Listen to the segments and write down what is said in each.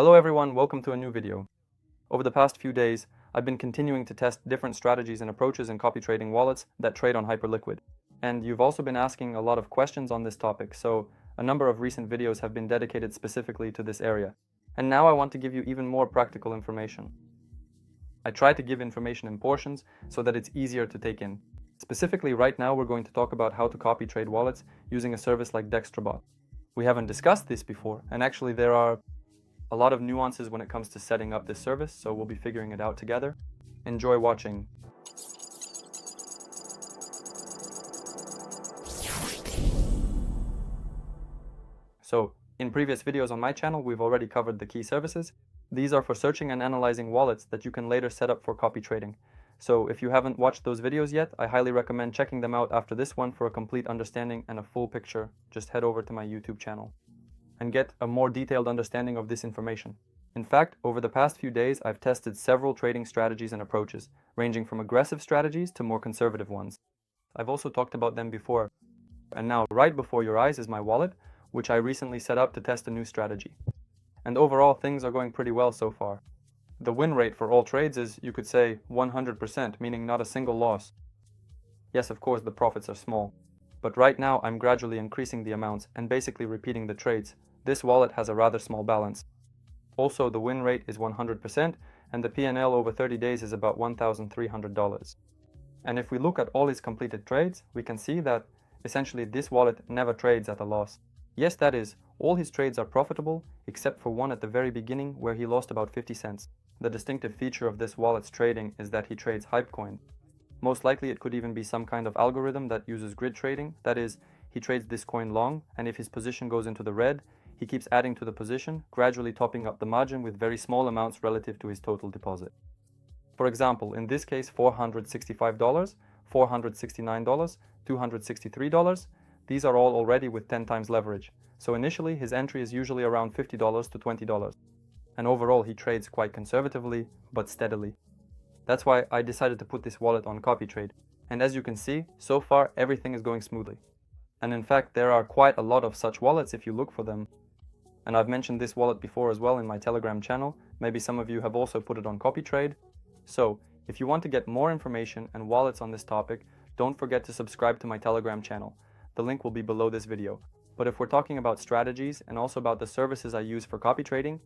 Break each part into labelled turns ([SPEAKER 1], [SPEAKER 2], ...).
[SPEAKER 1] Hello everyone, welcome to a new video. Over the past few days, I've been continuing to test different strategies and approaches in copy trading wallets that trade on Hyperliquid. And you've also been asking a lot of questions on this topic, so a number of recent videos have been dedicated specifically to this area. And now I want to give you even more practical information. I try to give information in portions so that it's easier to take in. Specifically, right now we're going to talk about how to copy trade wallets using a service like Dextrabot. We haven't discussed this before, and actually there are a lot of nuances when it comes to setting up this service, so we'll be figuring it out together. Enjoy watching. So, in previous videos on my channel, we've already covered the key services. These are for searching and analyzing wallets that you can later set up for copy trading. So if you haven't watched those videos yet, I highly recommend checking them out after this one for a complete understanding and a full picture. Just head over to my YouTube channel and get a more detailed understanding of this information. In fact, over the past few days, I've tested several trading strategies and approaches, ranging from aggressive strategies to more conservative ones. I've also talked about them before. And now, right before your eyes is my wallet, which I recently set up to test a new strategy. And overall, things are going pretty well so far. The win rate for all trades is, you could say, 100%, meaning not a single loss. Yes, of course, the profits are small. But right now, I'm gradually increasing the amounts and basically repeating the trades. This wallet has a rather small balance. Also, the win rate is 100%, and the P&L over 30 days is about $1,300. And if we look at all his completed trades, we can see that essentially this wallet never trades at a loss. Yes, that is, all his trades are profitable, except for one at the very beginning where he lost about 50 cents. The distinctive feature of this wallet's trading is that he trades Hypecoin. Most likely it could even be some kind of algorithm that uses grid trading. That is, he trades this coin long, and if his position goes into the red, he keeps adding to the position, gradually topping up the margin with very small amounts relative to his total deposit. For example, in this case, $465, $469, $263, these are all already with 10 times leverage. So initially, his entry is usually around $50 to $20. And overall, he trades quite conservatively, but steadily. That's why I decided to put this wallet on CopyTrade. And as you can see, so far, everything is going smoothly. And in fact, there are quite a lot of such wallets if you look for them. And I've mentioned this wallet before as well in my Telegram channel. Maybe some of you have also put it on CopyTrade. So, if you want to get more information and wallets on this topic, don't forget to subscribe to my Telegram channel. The link will be below this video. But if we're talking about strategies and also about the services I use for copy trading,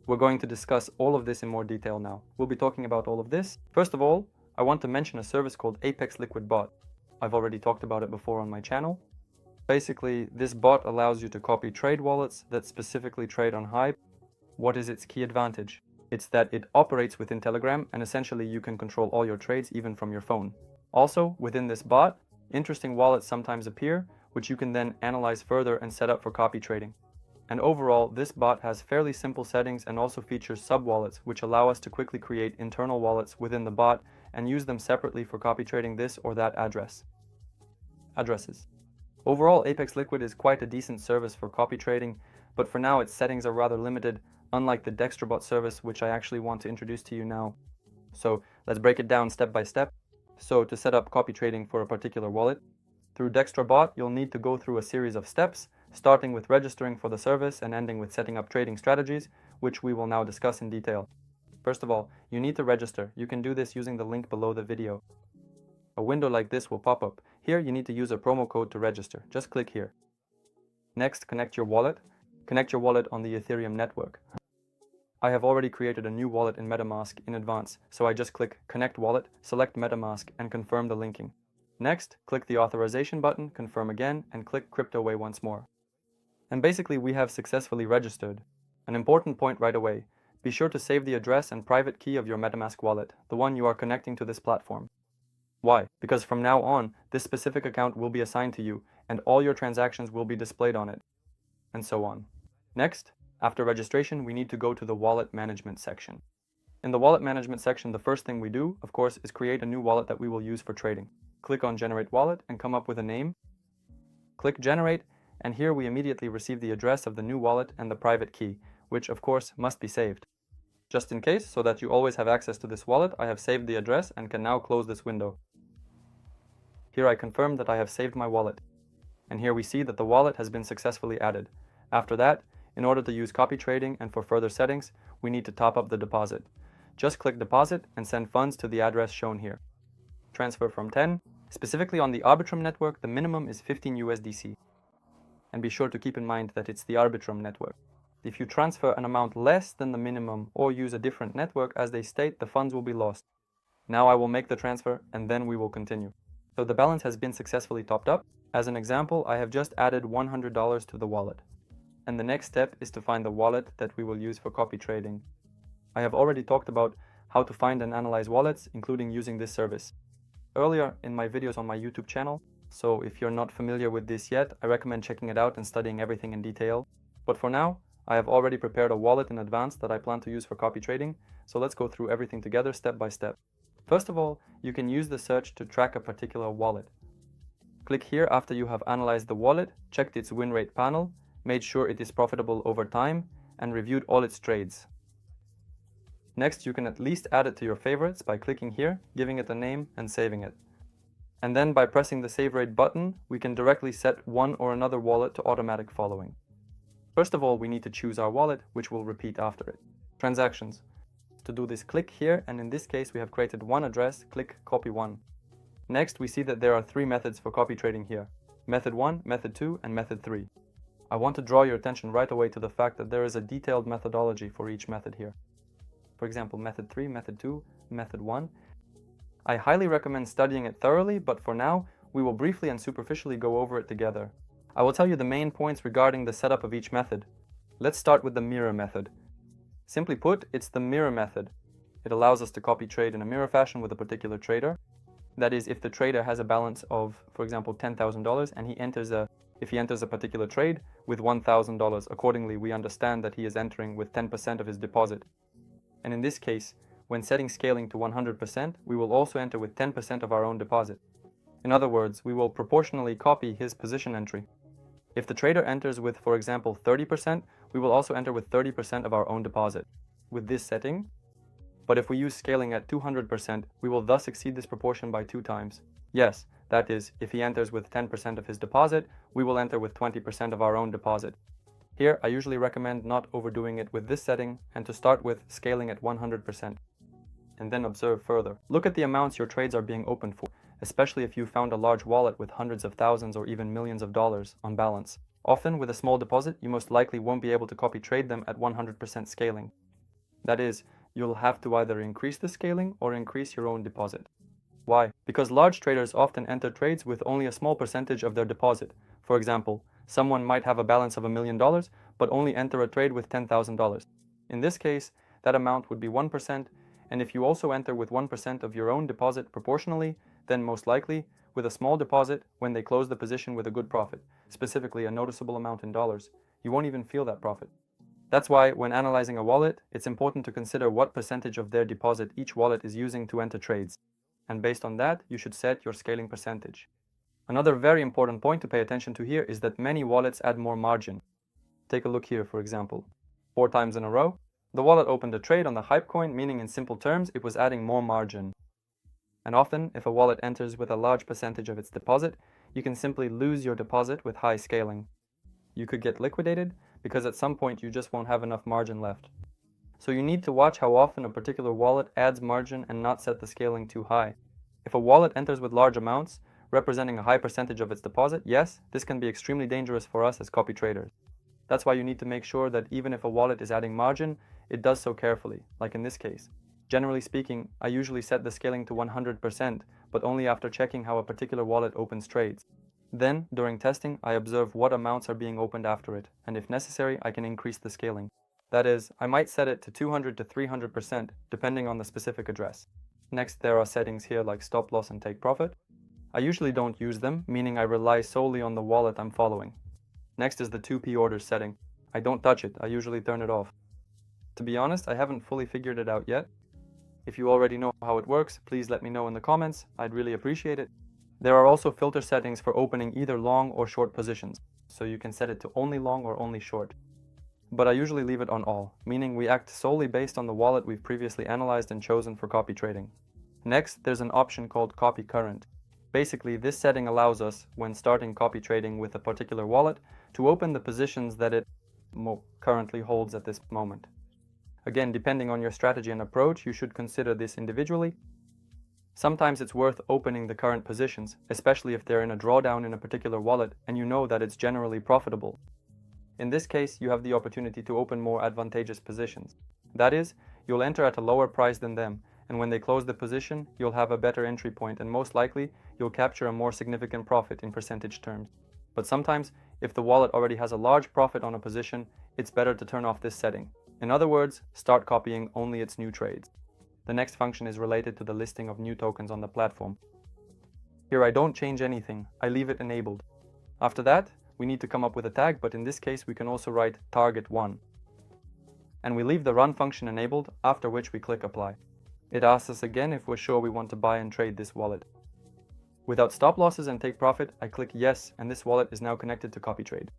[SPEAKER 1] we're going to discuss all of this in more detail now. We'll be talking about all of this. First of all, I want to mention a service called Hyperliquid bot. I've already talked about it before on my channel. Basically, this bot allows you to copy trade wallets that specifically trade on Hype. What is its key advantage? It's that it operates within Telegram, and essentially you can control all your trades even from your phone. Also, within this bot, interesting wallets sometimes appear, which you can then analyze further and set up for copy trading. And overall, this bot has fairly simple settings and also features sub-wallets, which allow us to quickly create internal wallets within the bot and use them separately for copy trading this or that addresses. Overall, Hyperliquid is quite a decent service for copy trading, but for now its settings are rather limited, unlike the Dextrabot service, which I actually want to introduce to you now. So let's break it down step by step. So to set up copy trading for a particular wallet, through Dextrabot you'll need to go through a series of steps, starting with registering for the service and ending with setting up trading strategies, which we will now discuss in detail. First of all, you need to register. You can do this using the link below the video. A window like this will pop up. Here you need to use a promo code to register. Just click here. Next, connect your wallet. Connect your wallet on the Ethereum network. I have already created a new wallet in MetaMask in advance, so I just click Connect Wallet, select MetaMask, and confirm the linking. Next, click the authorization button, confirm again, and click CryptoWay once more. And basically we have successfully registered. An important point right away. Be sure to save the address and private key of your MetaMask wallet, the one you are connecting to this platform. Why? Because from now on, this specific account will be assigned to you, and all your transactions will be displayed on it, and so on. Next, after registration, we need to go to the wallet management section. In the wallet management section, the first thing we do, of course, is create a new wallet that we will use for trading. Click on Generate Wallet and come up with a name. Click Generate, and here we immediately receive the address of the new wallet and the private key, which of course must be saved. Just in case, so that you always have access to this wallet, I have saved the address and can now close this window. Here I confirm that I have saved my wallet. And here we see that the wallet has been successfully added. After that, In order to use copy trading and for further settings, we need to top up the deposit. Just click deposit and send funds to the address shown here. Transfer from 10. Specifically on the Arbitrum network, the minimum is 15 USDC. And be sure to keep in mind that it's the Arbitrum network. If you transfer an amount less than the minimum or use a different network as they state, the funds will be lost. Now I will make the transfer and then we will continue. So the balance has been successfully topped up. As an example, I have just added $100 to the wallet. And the next step is to find the wallet that we will use for copy trading. I have already talked about how to find and analyze wallets, including using this service earlier in my videos on my YouTube channel. So if you're not familiar with this yet, I recommend checking it out and studying everything in detail. But for now, I have already prepared a wallet in advance that I plan to use for copy trading. So let's go through everything together step by step. First of all, you can use the search to track a particular wallet. Click here after you have analyzed the wallet, checked its win rate panel, made sure it is profitable over time, and reviewed all its trades. Next, you can at least add it to your favorites by clicking here, giving it a name, and saving it. And then by pressing the Save Rate button, we can directly set one or another wallet to automatic following. First of all, we need to choose our wallet, which we'll repeat after it. Transactions. To do this, click here, and in this case we have created one address, click Copy 1. Next, we see that there are three methods for copy trading here. Method 1, Method 2, and Method 3. I want to draw your attention right away to the fact that there is a detailed methodology for each method here. For example, Method 3, Method 2, Method 1. I highly recommend studying it thoroughly, but for now, we will briefly and superficially go over it together. I will tell you the main points regarding the setup of each method. Let's start with the mirror method. Simply put, it's the mirror method. It allows us to copy trade in a mirror fashion with a particular trader. That is, if the trader has a balance of, for example, $10,000 and if he enters a particular trade with $1,000, accordingly we understand that he is entering with 10% of his deposit. And in this case, when setting scaling to 100%, we will also enter with 10% of our own deposit. In other words, we will proportionally copy his position entry. If the trader enters with, for example, 30%, we will also enter with 30% of our own deposit with this setting. But if we use scaling at 200%, we will thus exceed this proportion by 2 times. Yes, that is, if he enters with 10% of his deposit, we will enter with 20% of our own deposit. Here, I usually recommend not overdoing it with this setting and to start with scaling at 100%. And then observe further. Look at the amounts your trades are being opened for, especially if you found a large wallet with hundreds of thousands or even millions of dollars on balance. Often, with a small deposit, you most likely won't be able to copy trade them at 100% scaling. That is, you'll have to either increase the scaling or increase your own deposit. Why? Because large traders often enter trades with only a small percentage of their deposit. For example, someone might have a balance of $1 million, but only enter a trade with $10,000. In this case, that amount would be 1%, and if you also enter with 1% of your own deposit proportionally, then most likely, with a small deposit, when they close the position with a good profit, specifically a noticeable amount in dollars, you won't even feel that profit. That's why, when analyzing a wallet, it's important to consider what percentage of their deposit each wallet is using to enter trades. And based on that, you should set your scaling percentage. Another very important point to pay attention to here is that many wallets add more margin. Take a look here, for example. 4 times in a row, the wallet opened a trade on the hype coin, meaning in simple terms, it was adding more margin. And often, if a wallet enters with a large percentage of its deposit, you can simply lose your deposit with high scaling. You could get liquidated because at some point you just won't have enough margin left. So you need to watch how often a particular wallet adds margin and not set the scaling too high. If a wallet enters with large amounts, representing a high percentage of its deposit, yes, this can be extremely dangerous for us as copy traders. That's why you need to make sure that even if a wallet is adding margin, it does so carefully, like in this case. Generally speaking, I usually set the scaling to 100%, but only after checking how a particular wallet opens trades. Then, during testing, I observe what amounts are being opened after it, and if necessary, I can increase the scaling. That is, I might set it to 200 to 300%, depending on the specific address. Next, there are settings here like stop loss and take profit. I usually don't use them, meaning I rely solely on the wallet I'm following. Next is the 2p orders setting. I don't touch it, I usually turn it off. To be honest, I haven't fully figured it out yet. If you already know how it works, please let me know in the comments, I'd really appreciate it. There are also filter settings for opening either long or short positions, so you can set it to only long or only short. But I usually leave it on all, meaning we act solely based on the wallet we've previously analyzed and chosen for copy trading. Next, there's an option called Copy Current. Basically, this setting allows us, when starting copy trading with a particular wallet, to open the positions that it currently holds at this moment. Again, depending on your strategy and approach, you should consider this individually. Sometimes it's worth opening the current positions, especially if they're in a drawdown in a particular wallet and you know that it's generally profitable. In this case, you have the opportunity to open more advantageous positions. That is, you'll enter at a lower price than them, and when they close the position, you'll have a better entry point and most likely, you'll capture a more significant profit in percentage terms. But sometimes, if the wallet already has a large profit on a position, it's better to turn off this setting. In other words, start copying only its new trades. The next function is related to the listing of new tokens on the platform. Here I don't change anything, I leave it enabled. After that, we need to come up with a tag, but in this case we can also write target1. And we leave the run function enabled, after which we click apply. It asks us again if we're sure we want to buy and trade this wallet. Without stop losses and take profit, I click yes, and this wallet is now connected to Copytrade.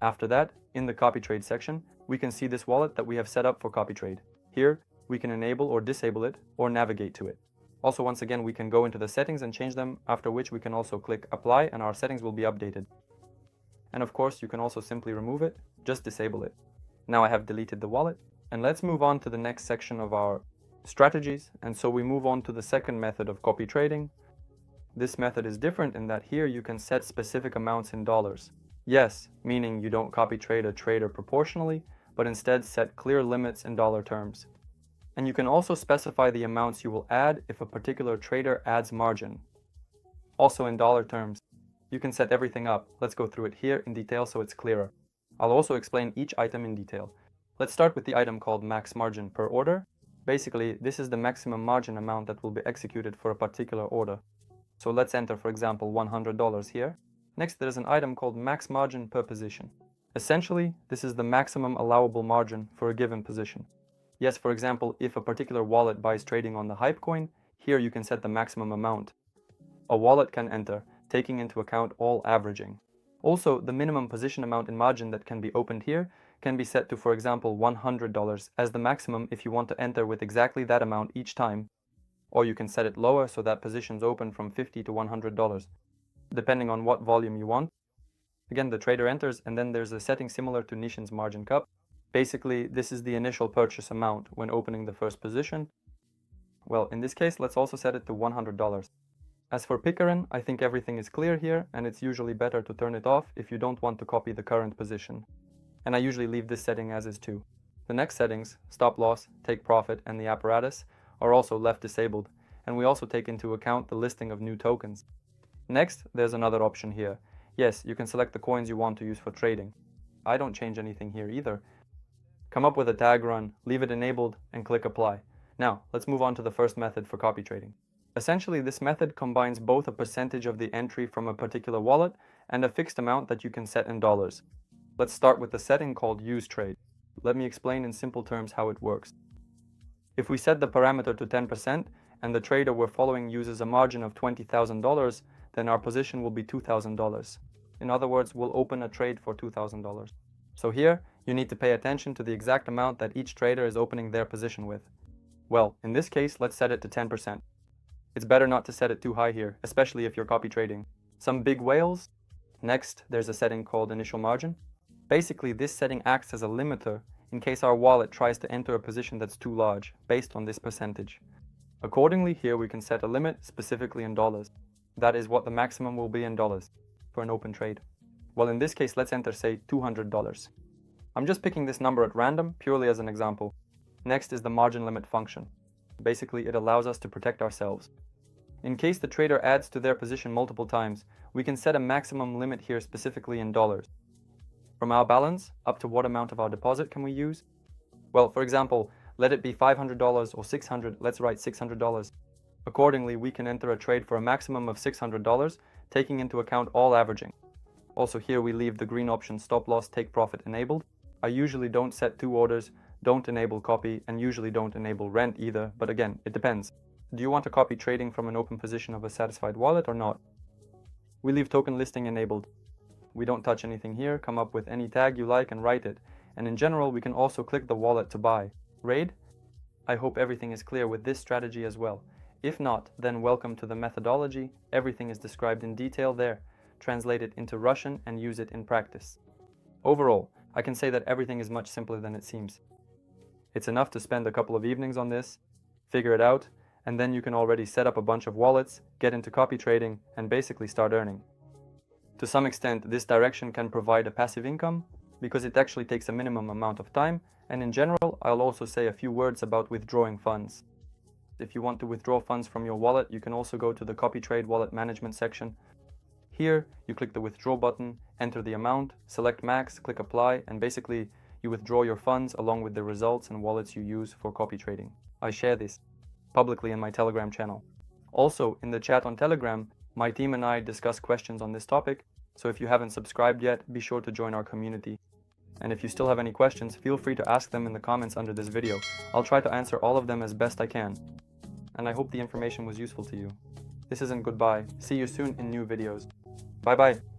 [SPEAKER 1] After that, in the Copytrade section, we can see this wallet that we have set up for Copytrade. Here, we can enable or disable it, or navigate to it. Also, once again, we can go into the settings and change them, after which we can also click apply and our settings will be updated. And of course, you can also simply remove it, just disable it. Now I have deleted the wallet, and let's move on to the next section of our strategies. And so we move on to the second method of copy trading. This method is different in that here you can set specific amounts in dollars. Yes, meaning you don't copy trade a trader proportionally, but instead set clear limits in dollar terms. And you can also specify the amounts you will add if a particular trader adds margin. Also in dollar terms. You can set everything up. Let's go through it here in detail so it's clearer. I'll also explain each item in detail. Let's start with the item called max margin per order. Basically, this is the maximum margin amount that will be executed for a particular order. So let's enter, for example, $100 here. Next, there's an item called max margin per position. Essentially, this is the maximum allowable margin for a given position. Yes, for example, if a particular wallet buys trading on the Hype coin, here you can set the maximum amount a wallet can enter, taking into account all averaging. Also, the minimum position amount in margin that can be opened here can be set to, for example, $100 as the maximum if you want to enter with exactly that amount each time. Or you can set it lower so that positions open from $50 to $100, depending on what volume you want. Again, the trader enters, and then there's a setting similar to Nishan's margin cup. Basically, this is the initial purchase amount when opening the first position. Well, in this case, let's also set it to $100. As for Pickering, I think everything is clear here, and it's usually better to turn it off if you don't want to copy the current position. And I usually leave this setting as is too. The next settings, stop loss, take profit, and the apparatus, are also left disabled, and we also take into account the listing of new tokens. Next, there's another option here. Yes, you can select the coins you want to use for trading. I don't change anything here either. Come up with a tag run, leave it enabled, and click apply. Now, let's move on to the first method for copy trading. Essentially, this method combines both a percentage of the entry from a particular wallet and a fixed amount that you can set in dollars. Let's start with the setting called use trade. Let me explain in simple terms how it works. If we set the parameter to 10% and the trader we're following uses a margin of $20,000, then our position will be $2,000. In other words, we'll open a trade for $2,000. So here, you need to pay attention to the exact amount that each trader is opening their position with. Well, in this case, let's set it to 10%. It's better not to set it too high here, especially if you're copy trading. Some big whales. Next, there's a setting called initial margin. Basically, this setting acts as a limiter in case our wallet tries to enter a position that's too large, based on this percentage. Accordingly, here we can set a limit specifically in dollars. That is what the maximum will be in dollars for an open trade. Well, in this case, let's enter, say, $200. I'm just picking this number at random, purely as an example. Next is the margin limit function. Basically, it allows us to protect ourselves. In case the trader adds to their position multiple times, we can set a maximum limit here specifically in dollars. From our balance, up to what amount of our deposit can we use? Well, for example, let it be $500 or $600, let's write $600. Accordingly, we can enter a trade for a maximum of $600, taking into account all averaging. Also here we leave the green option stop loss take profit enabled. I usually don't set two orders, don't enable copy, and usually don't enable rent either, but again, it depends. Do you want to copy trading from an open position of a satisfied wallet or not? We leave token listing enabled. We don't touch anything here, come up with any tag you like and write it. And in general, we can also click the wallet to buy. Raid? I hope everything is clear with this strategy as well. If not, then welcome to the methodology. Everything is described in detail there. Translate it into Russian and use it in practice. Overall, I can say that everything is much simpler than it seems. It's enough to spend a couple of evenings on this, figure it out, and then you can already set up a bunch of wallets, get into copy trading, and basically start earning. To some extent, this direction can provide a passive income because it actually takes a minimum amount of time, and in general, I'll also say a few words about withdrawing funds. If you want to withdraw funds from your wallet, you can also go to the Copytrade wallet management section. Here, you click the withdraw button, enter the amount, select max, click apply, and basically you withdraw your funds along with the results and wallets you use for copy trading. I share this publicly in my Telegram channel. Also, in the chat on Telegram, my team and I discuss questions on this topic, so if you haven't subscribed yet, be sure to join our community. And if you still have any questions, feel free to ask them in the comments under this video. I'll try to answer all of them as best I can. And I hope the information was useful to you. This isn't goodbye. See you soon in new videos. Bye bye.